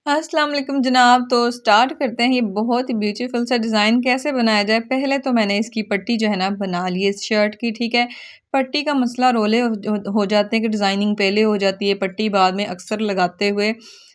अस्सलाम वालेकुम जनाब। तो स्टार्ट करते हैं। ये बहुत ही ब्यूटीफुल सा डिज़ाइन कैसे बनाया जाए। पहले तो मैंने इसकी पट्टी जो है ना बना ली है इस शर्ट की, ठीक है। पट्टी का मसला रोले हो जाते हैं कि डिज़ाइनिंग पहले हो जाती है, पट्टी बाद में अक्सर लगाते हुए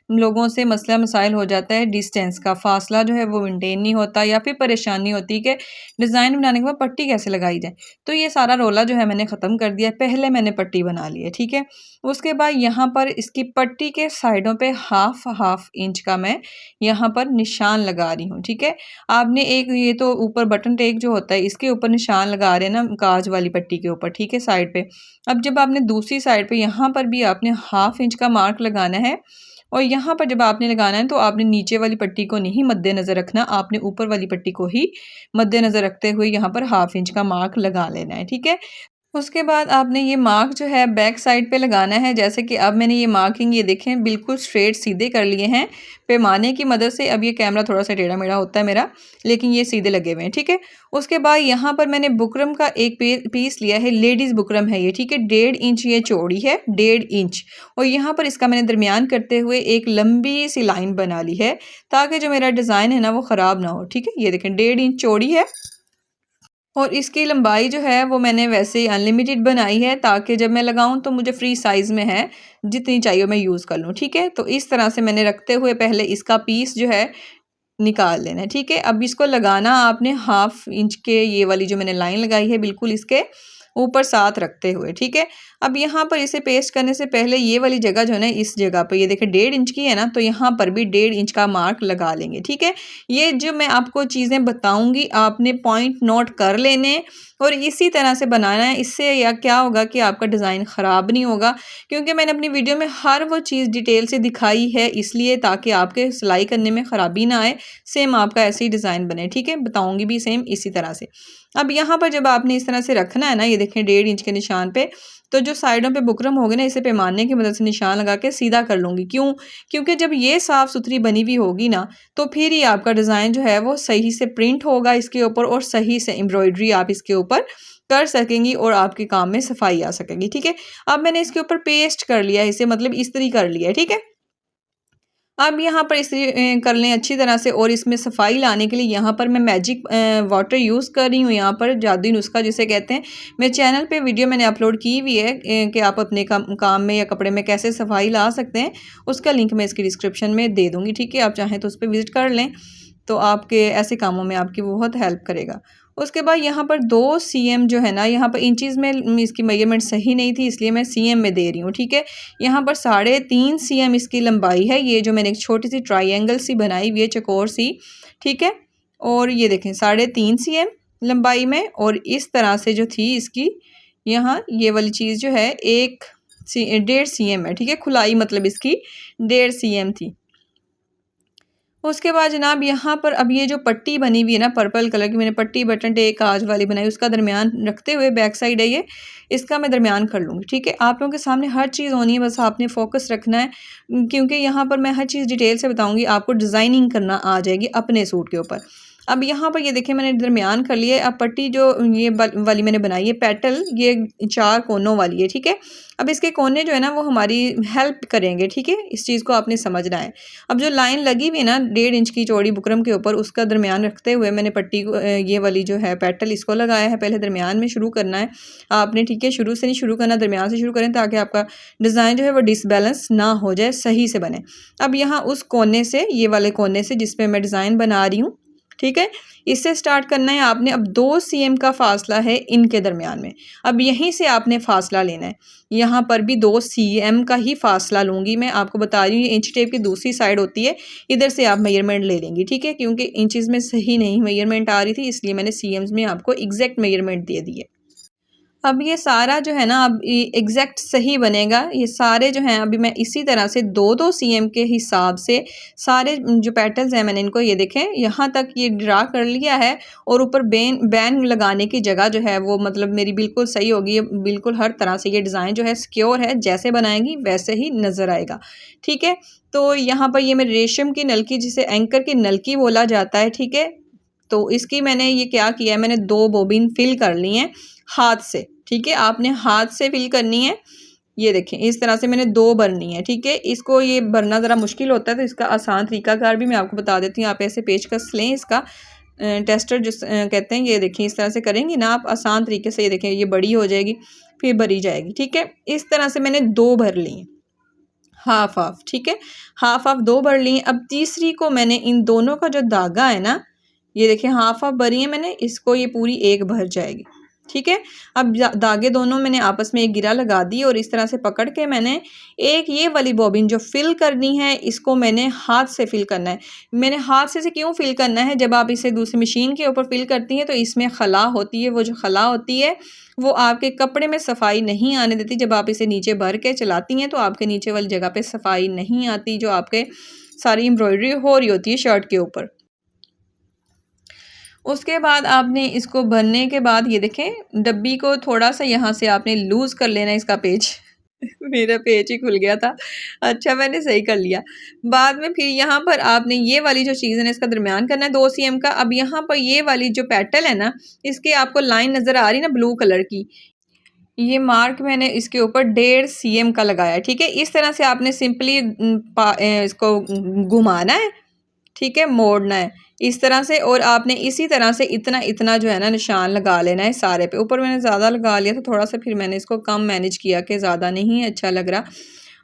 लोगों से मसला मसाइल हो जाता है। डिस्टेंस का फासला जो है वो मेंटेन नहीं होता या फिर परेशानी होती है कि डिज़ाइन बनाने के बाद पट्टी कैसे लगाई जाए। तो ये सारा रोला जो है मैंने ख़त्म कर दिया। पहले मैंने पट्टी बना ली है, ठीक है। उसके बाद यहाँ पर इसकी पट्टी के साइडों पे हाफ इंच का मैं यहाँ पर निशान लगा रही हूँ, ठीक है। आपने एक ये तो ऊपर बटन टेक जो होता है इसके ऊपर निशान लगा रहे हैं ना काज वाली पट्टी के ऊपर, ठीक है, साइड पे। अब जब आपने दूसरी साइड पे यहाँ पर भी आपने हाफ इंच का मार्क लगाना है और यहाँ पर जब आपने लगाना है तो आपने नीचे वाली पट्टी को नहीं मद्देनज़र रखना, आपने ऊपर वाली पट्टी को ही मद्देनज़र रखते हुए यहाँ पर हाफ इंच का मार्क लगा लेना है, ठीक है। उसके बाद आपने ये मार्क जो है बैक साइड पे लगाना है। जैसे कि अब मैंने ये मार्किंग ये देखें बिल्कुल स्ट्रेट सीधे कर लिए हैं पैमाने की मदद से। अब ये कैमरा थोड़ा सा टेढ़ा मेढ़ा होता है मेरा, लेकिन ये सीधे लगे हुए हैं, ठीक है। उसके बाद यहाँ पर मैंने बुकरम का एक पीस लिया है, लेडीज़ बुकरम है ये, ठीक है। 1.5 इंच ये चौड़ी है, 1.5 इंच। और यहाँ पर इसका मैंने दरमियान करते हुए एक लंबी सी लाइन बना ली है ताकि जो मेरा डिज़ाइन है ना वो ख़राब ना हो, ठीक है। ये देखें 1.5 इंच चौड़ी है और इसकी लंबाई जो है वो मैंने वैसे ही अनलिमिटेड बनाई है ताकि जब मैं लगाऊं तो मुझे फ्री साइज़ में है, जितनी चाहिए मैं यूज़ कर लूँ, ठीक है। तो इस तरह से मैंने रखते हुए पहले इसका पीस जो है निकाल लेना है, ठीक है। अब इसको लगाना आपने हाफ इंच के ये वाली जो मैंने लाइन लगाई है बिल्कुल इसके ऊपर साथ रखते हुए, ठीक है। अब यहाँ पर इसे पेस्ट करने से पहले ये वाली जगह जो है ना इस जगह पर ये देखिए 1.5 इंच की है ना, तो यहाँ पर भी 1.5 इंच का मार्क लगा लेंगे, ठीक है। ये जो मैं आपको चीज़ें बताऊँगी आपने पॉइंट नोट कर लेने और इसी तरह से बनाना है। इससे या क्या होगा कि आपका डिज़ाइन ख़राब नहीं होगा, क्योंकि मैंने अपनी वीडियो में हर वो चीज़ डिटेल से दिखाई है इसलिए ताकि आपके सिलाई करने में ख़राबी ना आए, सेम आपका ऐसे ही डिज़ाइन बने, ठीक है। बताऊँगी भी सेम इसी तरह से। अब यहाँ पर जब आपने इस तरह से रखना है ना, ये देखें 1.5 इंच के निशान पे, तो जो साइडों पे बुकरम होगी ना इसे पैमाने की मदद से निशान लगा के सीधा कर लूँगी। क्यों? क्योंकि जब ये साफ़ सुथरी बनी हुई होगी ना तो फिर ही आपका डिज़ाइन जो है वो सही से प्रिंट होगा इसके ऊपर और सही से एम्ब्रॉयडरी आप इसके ऊपर कर सकेंगी और आपके काम में सफाई आ सकेगी, ठीक है। अब मैंने इसके ऊपर पेस्ट कर लिया है इसे, मतलब इस्त्री कर लिया है, ठीक है। अब यहाँ पर इसे कर लें अच्छी तरह से और इसमें सफाई लाने के लिए यहाँ पर मैं मैजिक वाटर यूज़ कर रही हूँ। यहाँ पर जादुई नुस्खा जिसे कहते हैं, मेरे चैनल पे वीडियो मैंने अपलोड की हुई है कि आप अपने काम में या कपड़े में कैसे सफाई ला सकते हैं। उसका लिंक मैं इसकी डिस्क्रिप्शन में दे दूँगी, ठीक है। आप चाहें तो उस पर विज़िट कर लें, तो आपके ऐसे कामों में आपकी बहुत हेल्प करेगा। उसके बाद यहाँ पर 2 सीएम जो है ना, यहाँ पर इंचज़ में इसकी मेजरमेंट सही नहीं थी इसलिए मैं सीएम में दे रही हूँ, ठीक है। यहाँ पर 3.5 सीएम इसकी लंबाई है। ये जो मैंने एक छोटी सी ट्रायंगल सी बनाई हुई है चौकोर सी, ठीक है। और ये देखें 3.5 सीएम लंबाई में, और इस तरह से जो थी इसकी यहाँ ये वाली चीज़ जो है 1.5 सीएम है, ठीक है। खुलाई मतलब इसकी 1.5 सीएम थी। उसके बाद जनाब यहाँ पर अब ये जो पट्टी बनी हुई है ना पर्पल कलर की, मैंने पट्टी बटन टेक काज वाली बनाई, उसका दरमियान रखते हुए बैक साइड है ये, इसका मैं दरमियान कर लूँगी, ठीक है। आप लोगों के सामने हर चीज़ होनी है, बस आपने फोकस रखना है, क्योंकि यहाँ पर मैं हर चीज़ डिटेल से बताऊँगी, आपको डिज़ाइनिंग करना आ जाएगी अपने सूट के ऊपर। अब यहाँ पर ये देखिए मैंने दरमियान कर लिया है। अब पट्टी जो ये वाली मैंने बनाई है पेटल, ये 4 कोनों वाली है, ठीक है। अब इसके कोने जो है ना वो हमारी हेल्प करेंगे, ठीक है। इस चीज़ को आपने समझना है। अब जो लाइन लगी हुई है ना 1.5 इंच की चौड़ी बुकरम के ऊपर, उसका दरमियान रखते हुए मैंने पट्टी को ये वाली जो है पेटल इसको लगाया है। पहले दरमियान में शुरू करना है आपने, ठीक है। शुरू से नहीं शुरू करना, दरमियान से शुरू करें ताकि आपका डिज़ाइन जो है वो डिसबैलेंस ना हो जाए, सही से बने। अब यहाँ उस कोने से, ये वाले कोने से जिस पे मैं डिज़ाइन बना रही हूँ, ठीक है, इससे स्टार्ट करना है आपने। अब 2 सीएम का फासला है इनके दरमियान में, अब यहीं से आपने फासला लेना है। यहाँ पर भी 2 सीएम का ही फासला लूँगी मैं, आपको बता रही हूँ। ये इंच टेप की दूसरी साइड होती है, इधर से आप मेजरमेंट ले लेंगी, ठीक है। क्योंकि इंचज़ में सही नहीं मेजरमेंट आ रही थी इसलिए मैंने सीएम्स में आपको एग्जैक्ट मेजरमेंट दे दिए। अब ये सारा जो है ना अब एग्जैक्ट सही बनेगा। ये सारे जो हैं अभी मैं इसी तरह से 2-2 सीएम के हिसाब से सारे जो पेटल्स हैं मैंने इनको ये देखें यहाँ तक ये ड्रा कर लिया है। और ऊपर बैन लगाने की जगह जो है वो मतलब मेरी बिल्कुल सही होगी। बिल्कुल हर तरह से ये डिज़ाइन जो है सिक्योर है, जैसे बनाएंगी वैसे ही नज़र आएगा, ठीक है। तो यहाँ पर ये मेरे रेशम की नलकी, जिसे एंकर की नलकी बोला जाता है, ठीक है। तो इसकी मैंने ये क्या किया है, मैंने 2 बॉबिन फिल कर ली हैं हाथ से, ठीक है। आपने हाथ से फिल करनी है ये देखें इस तरह से मैंने 2 भरनी है, ठीक है। इसको ये भरना ज़रा मुश्किल होता है, तो इसका आसान तरीकाकार भी मैं आपको बता देती हूँ। आप ऐसे पेचकस लें, इसका टेस्टर कहते हैं, ये देखिए इस तरह से करेंगी ना आप आसान तरीके से, ये देखें ये बड़ी हो जाएगी फिर भरी जाएगी, ठीक है। इस तरह से मैंने 2 भर ली, हाफ हाफ, ठीक है। हाफ हाफ 2 भर ली। अब तीसरी को मैंने इन दोनों का जो धागा है ना, ये देखिए हाफ हाफ भरी है मैंने, इसको ये पूरी 1 भर जाएगी, ठीक है। अब धागे दोनों मैंने आपस में एक गिरा लगा दी और इस तरह से पकड़ के मैंने एक ये वाली बॉबिन जो फिल करनी है, इसको मैंने हाथ से फिल करना है। मैंने हाथ से क्यों फिल करना है, जब आप इसे दूसरी मशीन के ऊपर फिल करती हैं तो इसमें खला होती है, वो जो खला होती है वो आपके कपड़े में सफाई नहीं आने देती। जब आप इसे नीचे भर के चलाती हैं तो आपके नीचे वाली जगह पे सफाई नहीं आती, जो आपके सारी एम्ब्रॉयडरी हो रही होती है शर्ट के ऊपर। उसके बाद आपने इसको भरने के बाद ये देखें डब्बी को थोड़ा सा यहाँ से आपने लूज़ कर लेना है, इसका पेज मेरा पेज ही खुल गया था, अच्छा मैंने सही कर लिया। बाद में फिर यहाँ पर आपने ये वाली जो चीज़ है ना, इसका दरमियान करना है 2 cm का। अब यहाँ पर ये वाली जो पेटल है ना, इसके आपको लाइन नज़र आ रही है ना ब्लू कलर की, ये मार्क मैंने इसके ऊपर 1.5 cm का लगाया है, ठीक है। इस तरह से आपने सिंपली इसको घुमाना है, ठीक है, मोड़ना है इस तरह से, और आपने इसी तरह से इतना इतना जो है ना निशान लगा लेना है सारे पे। ऊपर मैंने ज़्यादा लगा लिया था थोड़ा सा, फिर मैंने इसको कम मैनेज किया कि ज़्यादा नहीं अच्छा लग रहा।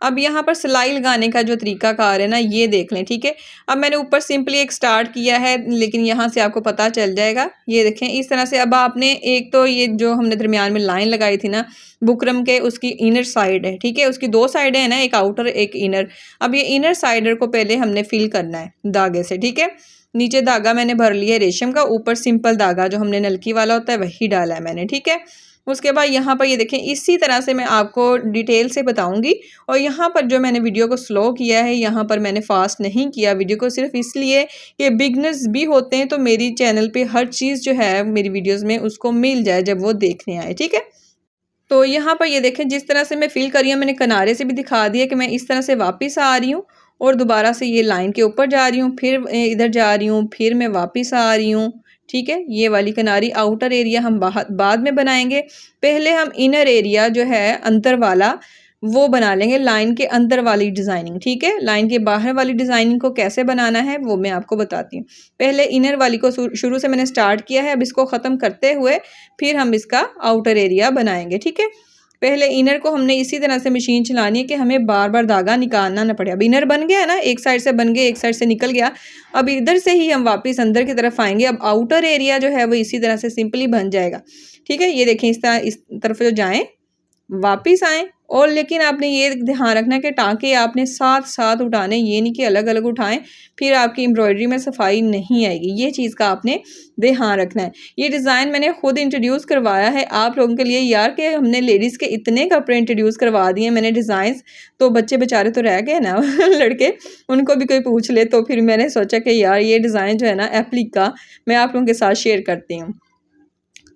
अब यहाँ पर सिलाई लगाने का जो तरीका कार है ना, ये देख लें, ठीक है। अब मैंने ऊपर सिंपली एक स्टार्ट किया है, लेकिन यहाँ से आपको पता चल जाएगा, ये देखें इस तरह से। अब आपने एक तो ये जो हमने दरमियान में लाइन लगाई थी ना बुकरम के, उसकी इनर साइड है, ठीक है, उसकी 2 साइडें हैं ना, एक आउटर एक इनर। अब ये इनर साइडर को पहले हमने फिल करना है धागे से, ठीक है। नीचे धागा मैंने भर लिया रेशम का, ऊपर सिंपल धागा जो हमने नलकी वाला होता है वही डाला है मैंने, ठीक है। उसके बाद यहाँ पर ये देखें इसी तरह से मैं आपको डिटेल से बताऊंगी। और यहाँ पर जो मैंने वीडियो को स्लो किया है, यहाँ पर मैंने फास्ट नहीं किया वीडियो को, सिर्फ इसलिए कि बिगनर्स भी होते हैं तो मेरी चैनल पे हर चीज़ जो है मेरी वीडियोस में उसको मिल जाए जब वो देखने आए, ठीक है। तो यहाँ पर ये देखें जिस तरह से मैं फिल करी हूँ, मैंने किनारे से भी दिखा दिया कि मैं इस तरह से वापस आ रही हूँ और दोबारा से ये लाइन के ऊपर जा रही हूँ, फिर इधर जा रही हूँ, फिर मैं वापस आ रही हूँ, ठीक है। ये वाली किनारी आउटर एरिया हम बाद में बनाएंगे, पहले हम इनर एरिया जो है अंदर वाला वो बना लेंगे, लाइन के अंदर वाली डिज़ाइनिंग, ठीक है। लाइन के बाहर वाली डिज़ाइनिंग को कैसे बनाना है वो मैं आपको बताती हूँ। पहले इनर वाली को शुरू से मैंने स्टार्ट किया है, अब इसको ख़त्म करते हुए फिर हम इसका आउटर एरिया बनाएंगे, ठीक है। पहले इनर को हमने इसी तरह से मशीन चलानी है कि हमें बार बार धागा निकालना ना पड़े। अब इनर बन गया है ना, एक साइड से बन गया, एक साइड से निकल गया। अब इधर से ही हम वापस अंदर की तरफ आएंगे। अब आउटर एरिया जो है वो इसी तरह से सिंपली बन जाएगा, ठीक है। ये देखें इस तरफ जो जाएं वापस आएँ, और लेकिन आपने ये ध्यान रखना है कि टाँके आपने साथ साथ उठाने, ये नहीं कि अलग अलग उठाएं, फिर आपकी एम्ब्रॉयडरी में सफाई नहीं आएगी। ये चीज़ का आपने ध्यान रखना है। ये डिज़ाइन मैंने खुद इंट्रोड्यूस करवाया है आप लोगों के लिए यार, कि हमने लेडीज़ के इतने कपड़े इंट्रोड्यूस करवा दिए मैंने डिज़ाइंस, तो बच्चे बेचारे तो रह गए ना लड़के, उनको भी कोई पूछ ले। तो फिर मैंने सोचा कि यार ये डिज़ाइन जो है ना एप्लिक का, मैं आप लोगों के साथ शेयर करती हूँ।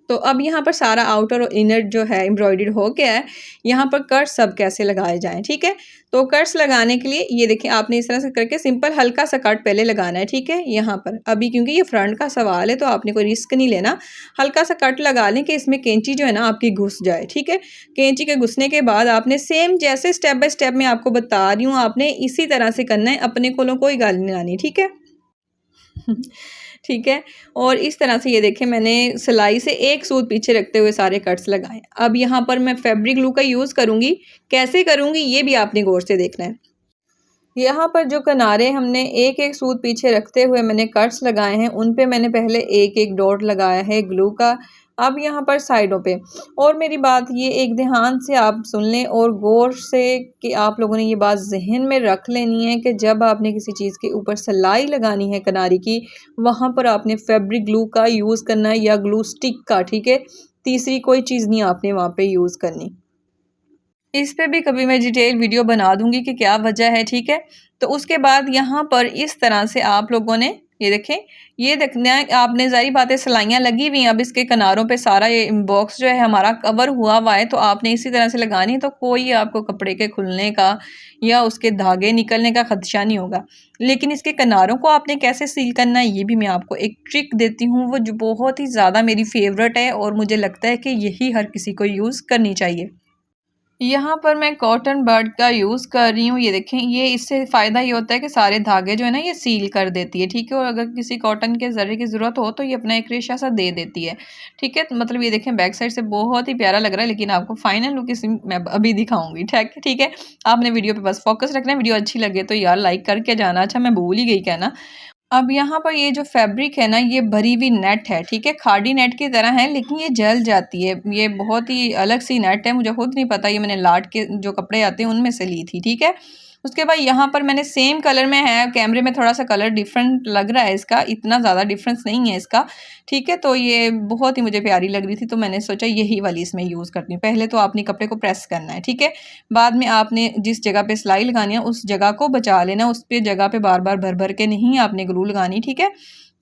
तो अब यहाँ पर सारा आउटर और इनर जो है एम्ब्रॉयडर्ड हो गया है। यहाँ पर कट्स अब कैसे लगाए जाएं, ठीक है। तो कट्स लगाने के लिए ये देखिए आपने इस तरह से करके सिंपल हल्का सा कट पहले लगाना है, ठीक है। यहाँ पर अभी क्योंकि ये फ्रंट का सवाल है तो आपने कोई रिस्क नहीं लेना, हल्का सा कट लगा लें कि इसमें कैंची जो है ना आपकी घुस जाए, ठीक है। कैंची के घुसने के बाद आपने सेम जैसे स्टेप बाय स्टेप मैं आपको बता रही हूँ, आपने इसी तरह से करना है, अपने कोलों कोई गल नहीं आनी, ठीक है ठीक है। और इस तरह से ये देखें मैंने सिलाई से एक सूत पीछे रखते हुए सारे कट्स लगाए। अब यहाँ पर मैं फैब्रिक ग्लू का यूज़ करूँगी, कैसे करूँगी ये भी आपने गौर से देखना है। यहाँ पर जो किनारे हमने एक एक सूत पीछे रखते हुए मैंने कट्स लगाए हैं, उन पे मैंने पहले एक एक डॉट लगाया है ग्लू का। अब यहाँ पर साइडों पे, और मेरी बात ये एक ध्यान से आप सुन लें और गौर से कि आप लोगों ने ये बात जहन में रख लेनी है कि जब आपने किसी चीज़ के ऊपर सिलाई लगानी है किनारी की, वहाँ पर आपने फैब्रिक ग्लू का यूज़ करना है या ग्लू स्टिक का, ठीक है। तीसरी कोई चीज़ नहीं आपने वहाँ पे यूज़ करनी। इस पे भी कभी मैं डिटेल वीडियो बना दूंगी कि क्या वजह है, ठीक है। तो उसके बाद यहाँ पर इस तरह से आप लोगों ने ये देखें, ये देखना है आपने, ज़ाहिर बात है सिलाइयाँ लगी हुई हैं, अब इसके किनारों पे सारा ये बॉक्स जो है हमारा कवर हुआ हुआ है, तो आपने इसी तरह से लगानी है, तो कोई आपको कपड़े के खुलने का या उसके धागे निकलने का खदशा नहीं होगा। लेकिन इसके किनारों को आपने कैसे सील करना है ये भी मैं आपको एक ट्रिक देती हूँ, वो जो बहुत ही ज़्यादा मेरी फेवरेट है और मुझे लगता है कि यही हर किसी को यूज़ करनी चाहिए। यहाँ पर मैं कॉटन बड का यूज़ कर रही हूँ। ये देखें, ये इससे फ़ायदा ये होता है कि सारे धागे जो है ना ये सील कर देती है, ठीक है? और अगर किसी कॉटन के ज़र्रे की ज़रूरत हो तो ये अपना एक रेशा सा दे देती है, ठीक है? तो मतलब ये देखें बैक साइड से बहुत ही प्यारा लग रहा है, लेकिन आपको फाइनल लुक इस मैं अभी दिखाऊँगी, ठीक है? आपने वीडियो पे बस फ़ोकस रखना है, वीडियो अच्छी लगे तो यार लाइक करके जाना। अच्छा, मैं भूल ही गई कहना। अब यहाँ पर ये जो फैब्रिक है ना, ये भरी हुई नेट है, ठीक है? खादी नेट की तरह है, लेकिन ये जल जाती है। ये बहुत ही अलग सी नेट है, मुझे खुद नहीं पता, ये मैंने लाट के जो कपड़े आते हैं उनमें से ली थी, ठीक है? उसके बाद यहाँ पर मैंने सेम कलर में है, कैमरे में थोड़ा सा कलर डिफरेंट लग रहा है इसका, इतना ज़्यादा डिफरेंस नहीं है इसका, ठीक है? तो ये बहुत ही मुझे प्यारी लग रही थी, तो मैंने सोचा यही वाली इसमें यूज़ करती हूँ। पहले तो आपने कपड़े को प्रेस करना है, ठीक है? बाद में आपने जिस जगह पे सिलाई लगानी है उस जगह को बचा लेना, उस पे जगह पे बार बार भर भर के नहीं आपने ग्लू लगानी, ठीक है?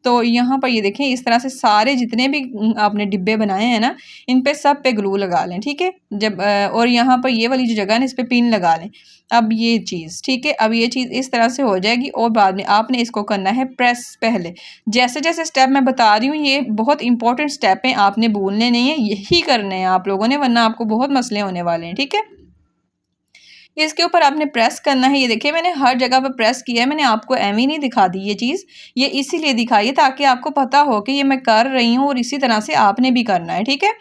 तो यहाँ पर ये देखें, इस तरह से सारे जितने भी आपने डिब्बे बनाए हैं ना, इन पे सब पे ग्लू लगा लें, ठीक है? जब और यहाँ पर ये वाली जो जगह है ना, इस पे पिन लगा लें। अब ये चीज़, ठीक है? अब ये चीज़ इस तरह से हो जाएगी और बाद में आपने इसको करना है प्रेस पहले। जैसे-जैसे स्टेप मैं बता रही हूँ, ये बहुत इंपॉर्टेंट स्टेप हैं, आपने भूलने नहीं है, यही करने हैं आप लोगों ने, वरना आपको बहुत मसले होने वाले हैं, ठीक है? इसके ऊपर आपने प्रेस करना है। ये देखिए मैंने हर जगह पर प्रेस किया है, मैंने आपको एवं नहीं दिखा दी ये चीज़, ये इसीलिए दिखाई है ताकि आपको पता हो कि ये मैं कर रही हूँ और इसी तरह से आपने भी करना है, ठीक है?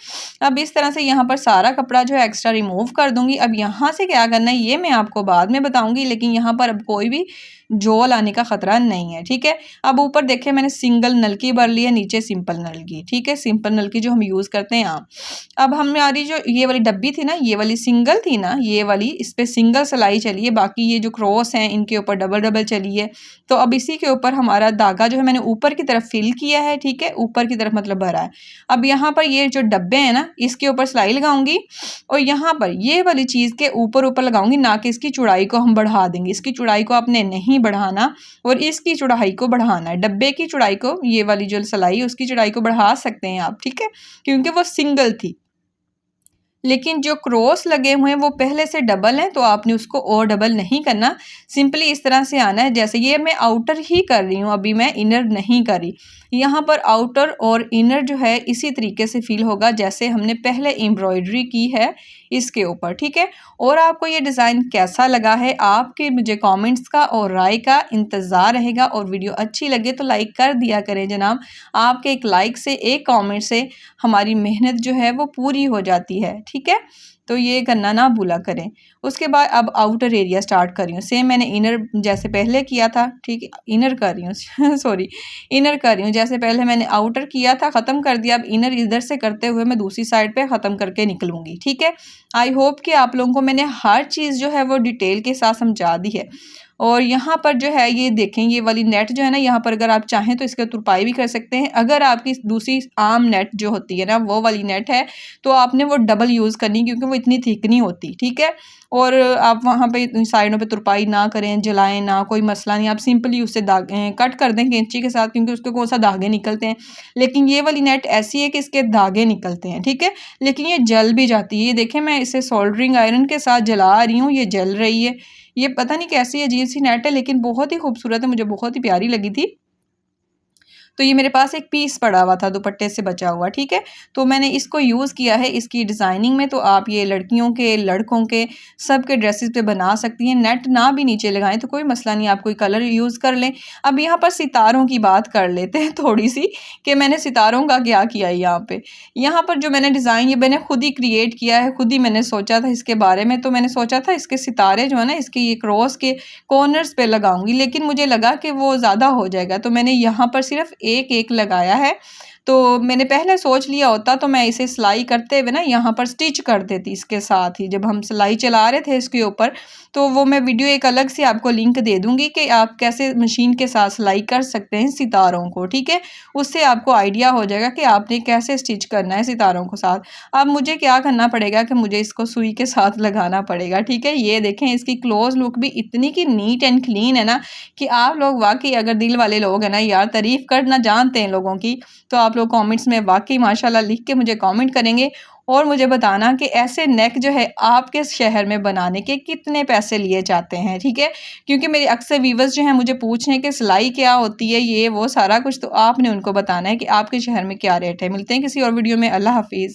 अब इस तरह से यहाँ पर सारा कपड़ा जो है एक्स्ट्रा रिमूव कर दूँगी। अब यहाँ से क्या करना है ये मैं आपको बाद में बताऊँगी, लेकिन यहाँ पर अब कोई भी झोल आने का ख़तरा नहीं है, ठीक है? अब ऊपर देखिए मैंने सिंगल नलकी भर ली है, नीचे सिंपल नलकी, ठीक है? सिंपल नलकी जो हम यूज़ करते हैं आम। अब हमारी जो ये वाली डब्बी थी ना, ये वाली सिंगल थी ना, ये वाली, इस पे सिंगल सिलाई चली है, बाकी ये जो क्रॉस हैं इनके ऊपर डबल डबल चली है। तो अब इसी के ऊपर हमारा धागा जो है मैंने ऊपर की तरफ फिल किया है, ठीक है? ऊपर की तरफ मतलब भरा है। अब यहाँ पर ये जो डब्बे हैं ना, इसके ऊपर सिलाई लगाऊंगी और यहाँ पर ये वाली चीज़ के ऊपर ऊपर लगाऊंगी, ना कि इसकी चौड़ाई को हम बढ़ा देंगे। इसकी चौड़ाई को आपने नहीं बढ़ाना और इसकी चौड़ाई को बढ़ाना है। डब्बे की चौड़ाई को, ये वाली जो सिलाई है उसकी चौड़ाई को बढ़ा सकते हैं आप, ठीक है? क्योंकि वो सिंगल थी। लेकिन जो क्रॉस लगे हुए हैं वो पहले से डबल हैं, तो आपने उसको और डबल नहीं करना, सिंपली इस तरह से आना है। जैसे ये मैं आउटर ही कर रही हूँ, अभी मैं इनर नहीं कर रही। यहाँ पर आउटर और इनर जो है इसी तरीके से फील होगा जैसे हमने पहले एम्ब्रॉयडरी की है इसके ऊपर, ठीक है? और आपको ये डिज़ाइन कैसा लगा है, आपके मुझे कमेंट्स का और राय का इंतज़ार रहेगा। और वीडियो अच्छी लगे तो लाइक कर दिया करें जनाब। आपके एक लाइक से, एक कमेंट से हमारी मेहनत जो है वो पूरी हो जाती है, ठीक है? तो ये करना ना भूला करें। उसके बाद अब आउटर एरिया स्टार्ट कर रही हूँ। सेम मैंने इनर जैसे पहले किया था, ठीक है? इनर कर रही हूँ सॉरी, इनर कर रही हूँ। जैसे पहले मैंने आउटर किया था, ख़त्म कर दिया, अब इनर इधर से करते हुए मैं दूसरी साइड पे ख़त्म करके निकलूँगी, ठीक है? आई होप कि आप लोगों को मैंने हर चीज़ जो है वो डिटेल के साथ समझा दी है। और यहाँ पर जो है ये देखें, ये वाली नेट जो है ना, यहाँ पर अगर आप चाहें तो इसके तुरपाई भी कर सकते हैं। अगर आपकी दूसरी आम नेट जो होती है ना, वो वाली नेट है, तो आपने वो डबल यूज़ करनी, क्योंकि वो इतनी थिक नहीं होती, ठीक है? और आप वहाँ पे साइडों पे तुरपाई ना करें, जलाएं ना, कोई मसला नहीं। आप सिंपली उससे कट कर दें कैंची के साथ, क्योंकि उसके कौन सा धागे निकलते हैं। लेकिन ये वाली नेट ऐसी है कि इसके धागे निकलते हैं, ठीक है? लेकिन ये जल भी जाती है। ये देखें मैं इसे सोल्डरिंग आयरन के साथ जला रही हूँ, ये जल रही है। ये पता नहीं कैसी अजीब सी नेट है, लेकिन बहुत ही खूबसूरत है, मुझे बहुत ही प्यारी लगी थी। तो ये मेरे पास एक पीस पड़ा हुआ था दुपट्टे से बचा हुआ, ठीक है? तो मैंने इसको यूज़ किया है इसकी डिज़ाइनिंग में। तो आप ये लड़कियों के, लड़कों के, सब के ड्रेसेस पे बना सकती हैं। नेट ना भी नीचे लगाएं तो कोई मसला नहीं, आप कोई कलर यूज़ कर लें। अब यहाँ पर सितारों की बात कर लेते हैं थोड़ी सी, कि मैंने सितारों का क्या किया है यहाँ पे। यहाँ पर जो मैंने डिज़ाइन, ये मैंने खुद ही क्रिएट किया है, खुद ही मैंने सोचा था इसके बारे में। तो मैंने सोचा था इसके सितारे जो है ना, इसके ये क्रॉस के कॉर्नर्स पे लगाऊंगी, लेकिन मुझे लगा कि वो ज़्यादा हो जाएगा, तो मैंने यहाँ पर सिर्फ एक एक लगाया है। तो मैंने पहले सोच लिया होता तो मैं इसे सिलाई करते हुए ना यहाँ पर स्टिच कर देती इसके साथ ही, जब हम सिलाई चला रहे थे इसके ऊपर। तो वो मैं वीडियो एक अलग से आपको लिंक दे दूँगी कि आप कैसे मशीन के साथ सिलाई कर सकते हैं सितारों को, ठीक है? उससे आपको आइडिया हो जाएगा कि आपने कैसे स्टिच करना है सितारों को साथ। अब मुझे क्या करना पड़ेगा कि मुझे इसको सुई के साथ लगाना पड़ेगा, ठीक है? ये देखें, इसकी क्लोज लुक भी इतनी की नीट एंड क्लीन है ना, कि आप लोग वाकई, अगर दिल वाले लोग हैं ना यार, तारीफ़ करना जानते हैं लोगों की, तो आप लोग कमेंट्स में वाकई माशाल्लाह लिख के मुझे कमेंट करेंगे। और मुझे बताना कि ऐसे नेक जो है आपके शहर में बनाने के कितने पैसे लिए जाते हैं, ठीक है? क्योंकि मेरे अक्सर व्यूअर्स जो हैं मुझे पूछ रहे हैं कि सिलाई क्या होती है, ये वो सारा कुछ, तो आपने उनको बताना है कि आपके शहर में क्या रेट है। मिलते हैं किसी और वीडियो में। अल्लाह हाफ़िज़।